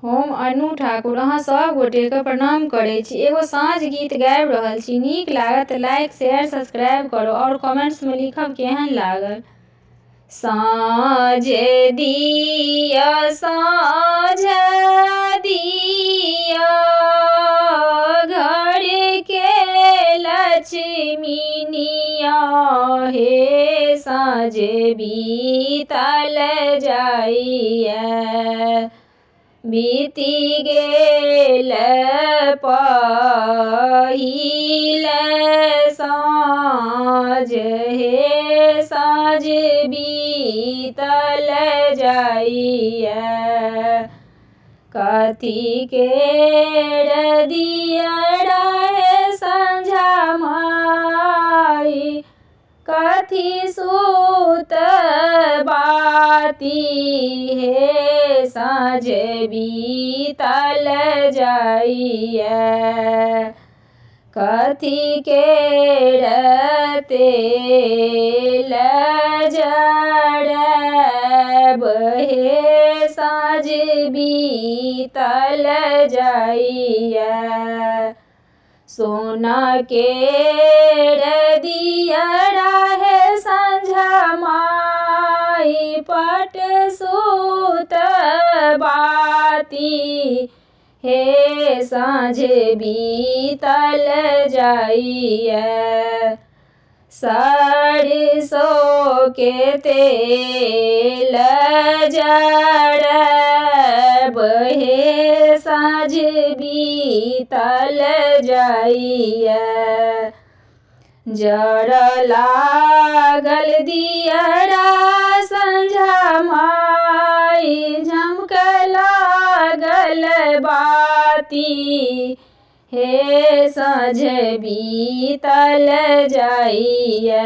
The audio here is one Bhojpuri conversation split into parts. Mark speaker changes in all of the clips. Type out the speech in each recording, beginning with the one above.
Speaker 1: हम अनु ठाकुर अहाँ सब गोटेके प्रणाम करै छी। एगो साँझ गीत गाबि रहल छी। नीक लागत तऽ लाइक शेयर सब्सक्राइब करू और कमेंट्समे लिखब केहन लागल। साँझ दिया साँझ दिया घर के लक्ष्मीनिया हे साँझ बीतल जाइए बीती गेल पहिल साँझ हे साँझ बीतल जाइए कथी के दियरा हे संझा माई कथी सूत बाती हे साँझ बीतल जाइए कथी के तेल जरब हे साँझ बीतल जाइए सोना के दियरा हे संझा माई पट सूत बाती हे साँझ बीतल जाइए सरसों के तेल जरब हे साँझ बीतल जाइए जड़ लागल दियरा संझा माई झमक लागल बाती हे साँझ बीतल जाइए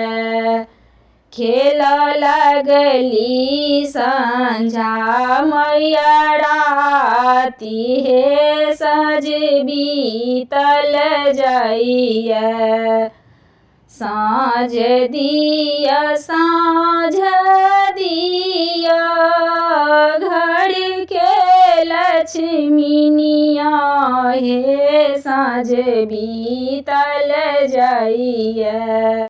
Speaker 1: खेल लगली संझा मैया राती हे साँझ बीतल जाइए साँझ दिया साँझ दिया घर के लक्ष्मीनिया हे साँझ बीतल जाइए।